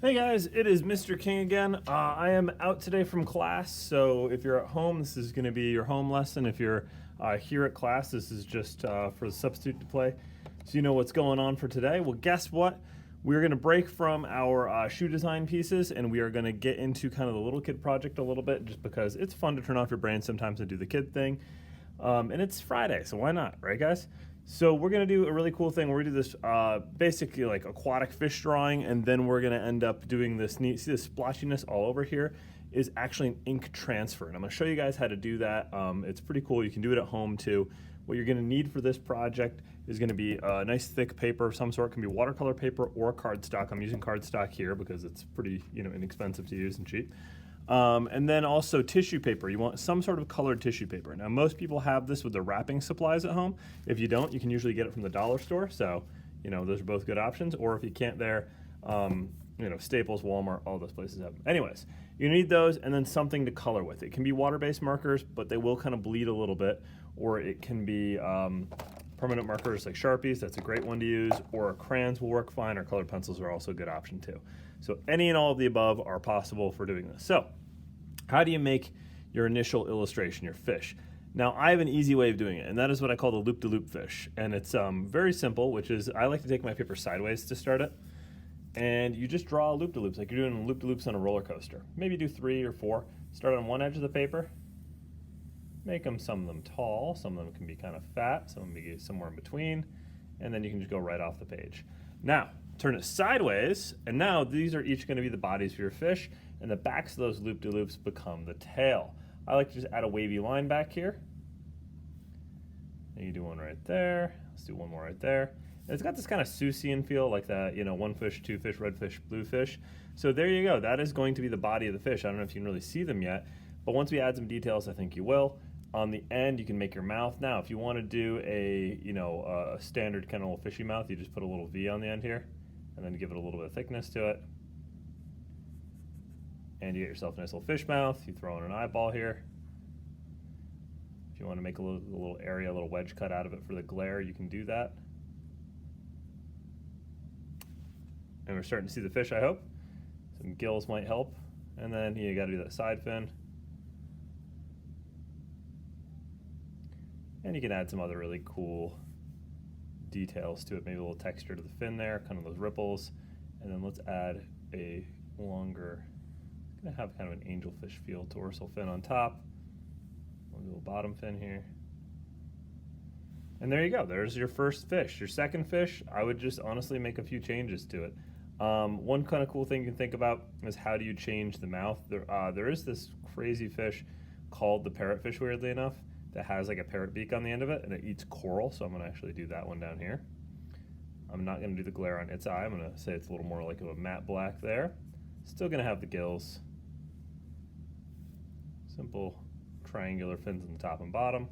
Hey guys, it is Mr. King again. I am out today from class, so if you're at home, this is going to be your home lesson. If you're here at class, this is just for the substitute to play, so you know what's going on for today. Well, guess what? We're going to break from our shoe design pieces, and we are going to get into kind of the little kid project a little bit, just because it's fun to turn off your brain sometimes and do the kid thing. And it's Friday, so why not, right guys? So we're gonna do a really cool thing. We're gonna do this basically like aquatic fish drawing, and then we're gonna end up doing this neat, see this splotchiness all over here is actually an ink transfer. And I'm gonna show you guys how to do that. It's pretty cool. You can do it at home too. What you're gonna need for this project is gonna be a nice thick paper of some sort. It can be watercolor paper or cardstock. I'm using cardstock here because it's pretty inexpensive to use and cheap. And then also tissue paper. You want some sort of colored tissue paper. Now most people have this with their wrapping supplies at home. If you don't, you can usually get it from the dollar store. So, those are both good options. Or if you can't there, Staples, Walmart, all those places have them. Anyways, you need those and then something to color with. It can be water-based markers, but they will kind of bleed a little bit. Or it can be permanent markers like Sharpies. That's a great one to use. Or crayons will work fine. Or colored pencils are also a good option too. So any and all of the above are possible for doing this. So how do you make your initial illustration, your fish? Now I have an easy way of doing it, and that is what I call the loop-de-loop fish. And it's very simple, which is I like to take my paper sideways to start it. And you just draw loop-de-loops like you're doing loop-de-loops on a roller coaster. Maybe do 3 or 4. Start on one edge of the paper. Make them, some of them tall, some of them can be kind of fat, some of them can be somewhere in between, and then you can just go right off the page. Now, turn it sideways, and now these are each going to be the bodies for your fish, and the backs of those loop-de-loops become the tail. I like to just add a wavy line back here. And you do one right there. Let's do one more right there. And it's got this kind of Seussian feel, like that, one fish, two fish, red fish, blue fish. So there you go. That is going to be the body of the fish. I don't know if you can really see them yet, but once we add some details, I think you will. On the end, you can make your mouth. Now, if you want to do a standard kind of little fishy mouth, you just put a little V on the end here, and then give it a little bit of thickness to it. And you get yourself a nice little fish mouth. You throw in an eyeball here. If you want to make a little area, a little wedge cut out of it for the glare, you can do that. And we're starting to see the fish, I hope. Some gills might help. And then you got to do that side fin. And you can add some other really cool details to it, maybe a little texture to the fin there, kind of those ripples. And then let's add a longer, it's gonna have kind of an angelfish feel, dorsal fin on top. A little bottom fin here. And there you go, there's your first fish. Your second fish, I would just honestly make a few changes to it. One kind of cool thing you can think about is how do you change the mouth? There is this crazy fish called the parrotfish, weirdly enough, that has like a parrot beak on the end of it, and it eats coral, so I'm going to actually do that one down here. I'm not going to do the glare on its eye. I'm going to say it's a little more like a matte black there. Still going to have the gills. Simple triangular fins on the top and bottom.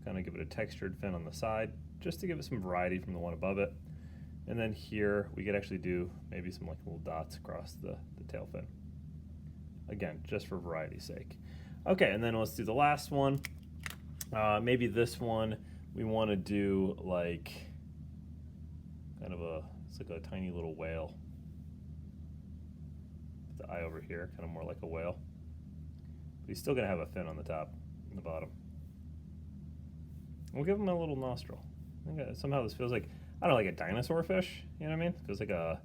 Kind of give it a textured fin on the side, just to give it some variety from the one above it. And then here, we could actually do maybe some like little dots across the tail fin. Again, just for variety's sake. Okay, and then let's do the last one. Maybe this one we want to do like kind of it's like a tiny little whale. The eye over here, kind of more like a whale. But he's still going to have a fin on the top and the bottom. We'll give him a little nostril. I think somehow this feels like, I don't know, like a dinosaur fish, you know what I mean? It feels like a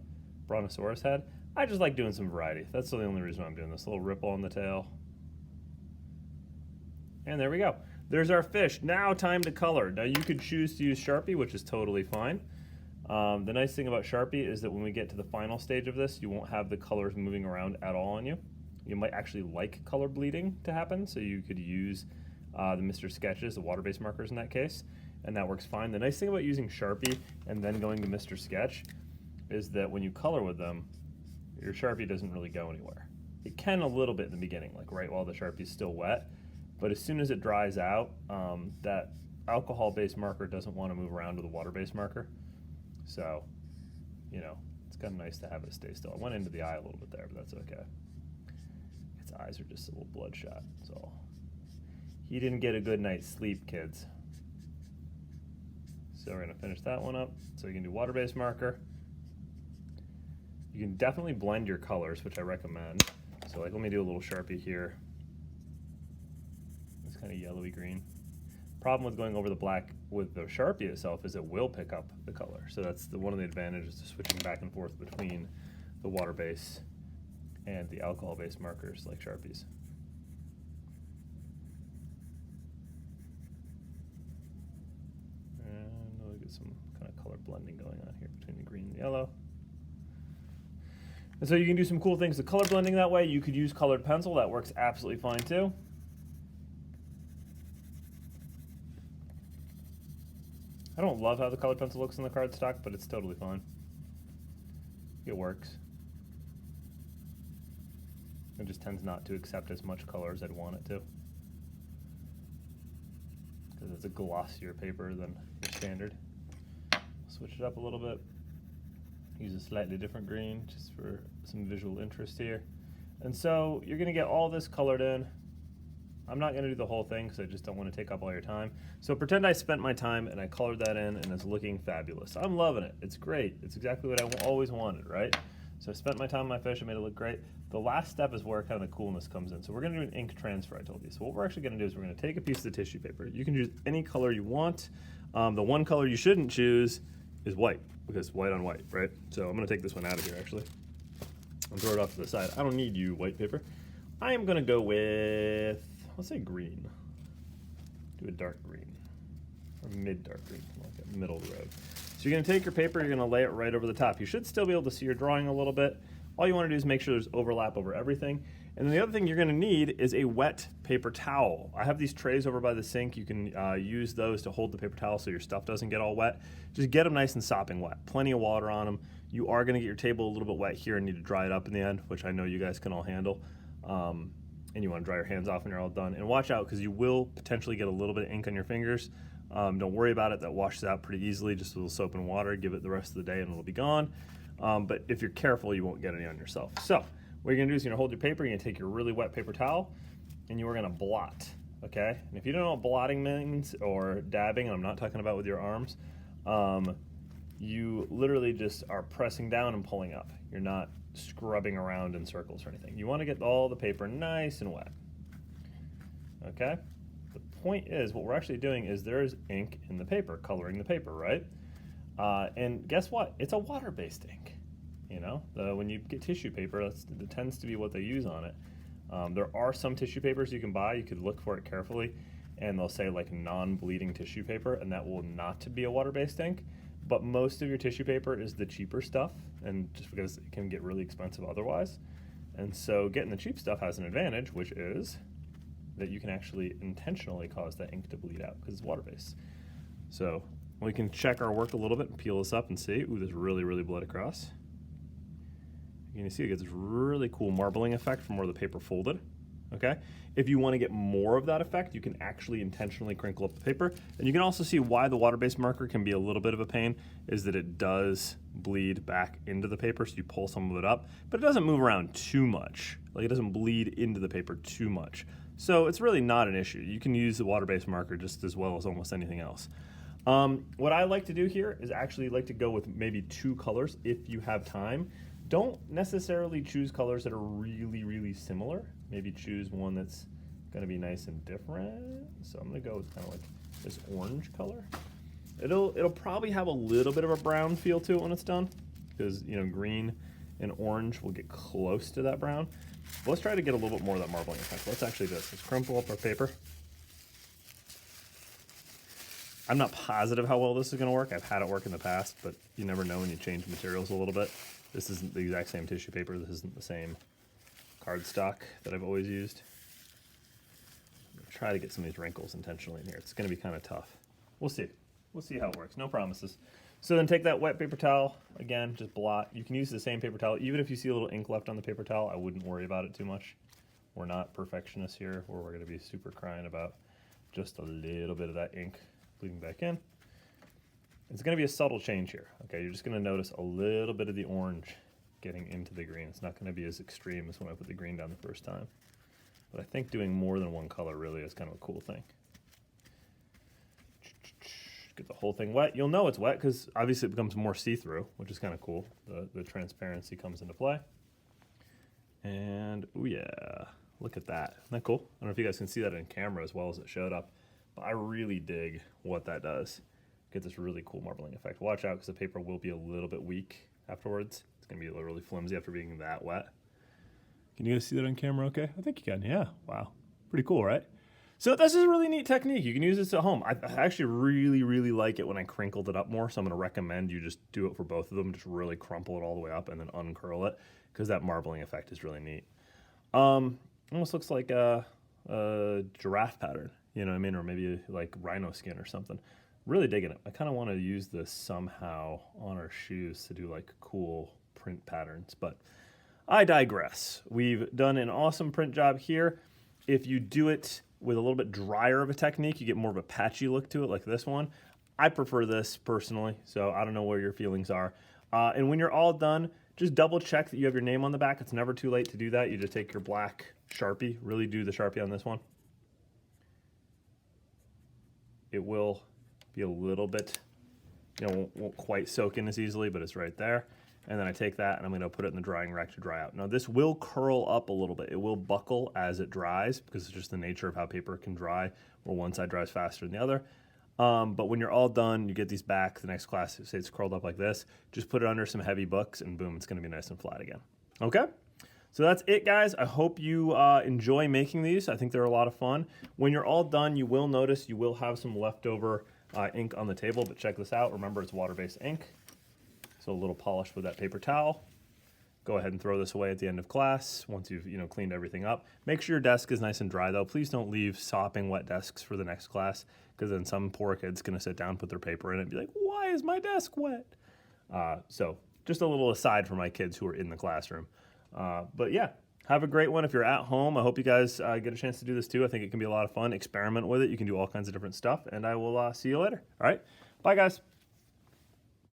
brontosaurus head. I just like doing some variety. That's the only reason I'm doing this. A little ripple on the tail. And there we go. There's our fish. Now time to color. Now you could choose to use Sharpie, which is totally fine. The nice thing about Sharpie is that when we get to the final stage of this, you won't have the colors moving around at all on you. You might actually like color bleeding to happen, so you could use the Mr. Sketches, the water-based markers in that case, and that works fine. The nice thing about using Sharpie and then going to Mr. Sketch is that when you color with them, your Sharpie doesn't really go anywhere. It can a little bit in the beginning, like right while the Sharpie's still wet, but as soon as it dries out, that alcohol-based marker doesn't want to move around to the water-based marker. So, it's kind of nice to have it stay still. I went into the eye a little bit there, but that's okay. Its eyes are just a little bloodshot, so. He didn't get a good night's sleep, kids. So we're going to finish that one up. So you can do water-based marker. You can definitely blend your colors, which I recommend. So like, let me do a little Sharpie here. It's kind of yellowy green. Problem with going over the black with the Sharpie itself is it will pick up the color. So that's one of the advantages of switching back and forth between the water base and the alcohol-based markers like Sharpies. And we'll get some kind of color blending going on here between the green and the yellow. And so you can do some cool things with color blending that way. You could use colored pencil. That works absolutely fine too. I don't love how the colored pencil looks in the cardstock, but it's totally fine. It works. It just tends not to accept as much color as I'd want it to, because it's a glossier paper than your standard. Switch it up a little bit. Use a slightly different green just for some visual interest here. And so you're going to get all this colored in. I'm not going to do the whole thing because I just don't want to take up all your time. So pretend I spent my time and I colored that in and it's looking fabulous. I'm loving it. It's great. It's exactly what I always wanted, right? So I spent my time on my fish. I made it look great. The last step is where kind of the coolness comes in. So we're going to do an ink transfer, I told you. So what we're actually going to do is we're going to take a piece of the tissue paper. You can use any color you want. The one color you shouldn't choose is white, because white on white, right? So I'm going to take this one out of here, actually. I'll throw it off to the side. I don't need you white paper. I am going to go with, let's say green. Do a dark green, or mid-dark green, like a middle of the road. So you're going to take your paper, you're going to lay it right over the top. You should still be able to see your drawing a little bit. All you want to do is make sure there's overlap over everything. And then the other thing you're going to need is a wet paper towel. I have these trays over by the sink. You can use those to hold the paper towel so your stuff doesn't get all wet. Just get them nice and sopping wet. Plenty of water on them. You are going to get your table a little bit wet here and need to dry it up in the end, which I know you guys can all handle. And you want to dry your hands off when you're all done. And watch out, because you will potentially get a little bit of ink on your fingers. Don't worry about it. That washes out pretty easily. Just a little soap and water. Give it the rest of the day and it'll be gone. But if you're careful, you won't get any on yourself. So what you're going to do is you're going to hold your paper. You're going to take your really wet paper towel and you are going to blot. Okay? And if you don't know what blotting means, or dabbing, and I'm not talking about with your arms, you literally just are pressing down and pulling up. You're not scrubbing around in circles or anything. You want to get all the paper nice and wet. Okay? The point is, what we're actually doing is there is ink in the paper, coloring the paper, right? And guess what? It's a water-based ink. You know, when you get tissue paper, that tends to be what they use on it. There are some tissue papers you can buy. You could look for it carefully, and they'll say like non-bleeding tissue paper, and that will not be a water-based ink. But most of your tissue paper is the cheaper stuff, and just because it can get really expensive otherwise. And so getting the cheap stuff has an advantage, which is that you can actually intentionally cause that ink to bleed out because it's water-based. So we can check our work a little bit and peel this up and see, ooh, this really, really bled across. You can see it gets this really cool marbling effect from where the paper folded. Okay? If you want to get more of that effect, you can actually intentionally crinkle up the paper. And you can also see why the water-based marker can be a little bit of a pain, is that it does bleed back into the paper, so you pull some of it up, but it doesn't move around too much. Like, it doesn't bleed into the paper too much. So it's really not an issue. You can use the water-based marker just as well as almost anything else. What I like to do here is actually like to go with maybe 2 colors if you have time. Don't necessarily choose colors that are really, really similar. Maybe choose one that's going to be nice and different. So I'm going to go with kind of like this orange color. It'll probably have a little bit of a brown feel to it when it's done, because, you know, green and orange will get close to that brown. But let's try to get a little bit more of that marbling effect. Let's actually do this. Let's crumple up our paper. I'm not positive how well this is going to work. I've had it work in the past, but you never know when you change materials a little bit. This isn't the exact same tissue paper. This isn't the same cardstock that I've always used. I'm going to try to get some of these wrinkles intentionally in here. It's going to be kind of tough. We'll see. We'll see how it works. No promises. So then take that wet paper towel. Again, just blot. You can use the same paper towel. Even if you see a little ink left on the paper towel, I wouldn't worry about it too much. We're not perfectionists here, where we're going to be super crying about just a little bit of that ink bleeding back in. It's going to be a subtle change here. Okay, you're just going to notice a little bit of the orange getting into the green. It's not going to be as extreme as when I put the green down the first time. But I think doing more than one color really is kind of a cool thing. Get the whole thing wet. You'll know it's wet because obviously it becomes more see-through, which is kind of cool. The transparency comes into play. And, oh yeah, look at that. Isn't that cool? I don't know if you guys can see that in camera as well as it showed up, but I really dig what that does. Get this really cool marbling effect. Watch out because the paper will be a little bit weak afterwards. It's going to be really flimsy after being that wet. Can you guys see that on camera okay? I think you can, yeah. Wow. Pretty cool, right? So this is a really neat technique. You can use this at home. I actually really like it when I crinkled it up more, so I'm going to recommend you just do it for both of them. Just really crumple it all the way up and then uncurl it because that marbling effect is really neat. Almost looks like a giraffe pattern, you know what I mean? Or maybe like rhino skin or something. Really digging it. I kind of want to use this somehow on our shoes to do like cool print patterns, but I digress. We've done an awesome print job here. If you do it with a little bit drier of a technique, you get more of a patchy look to it like this one. I prefer this personally, so I don't know where your feelings are. And when you're all done, just double check that you have your name on the back. It's never too late to do that. You just take your black Sharpie, really do the Sharpie on this one. It will be a little bit, you know, won't quite soak in as easily, but it's right there. And then I take that and I'm going to put it in the drying rack to dry out. Now this will curl up a little bit. It will buckle as it dries because it's just the nature of how paper can dry, where one side dries faster than the other. But when you're all done, you get these back. The next class, say it's curled up like this, just put it under some heavy books and boom, it's going to be nice and flat again. Okay? So that's it, guys. I hope you enjoy making these. I think they're a lot of fun. When you're all done, you will notice you will have some leftover ink on the table, but check this out. Remember, it's water-based ink. So a little polish with that paper towel. Go ahead and throw this away at the end of class once you've cleaned everything up. Make sure your desk is nice and dry though. Please don't leave sopping wet desks for the next class because then some poor kid's gonna sit down, put their paper in it and be like, why is my desk wet? So just a little aside for my kids who are in the classroom. But yeah, have a great one. If you're at home, I hope you guys get a chance to do this too. I think it can be a lot of fun. Experiment with it. You can do all kinds of different stuff and I will see you later. All right, bye guys.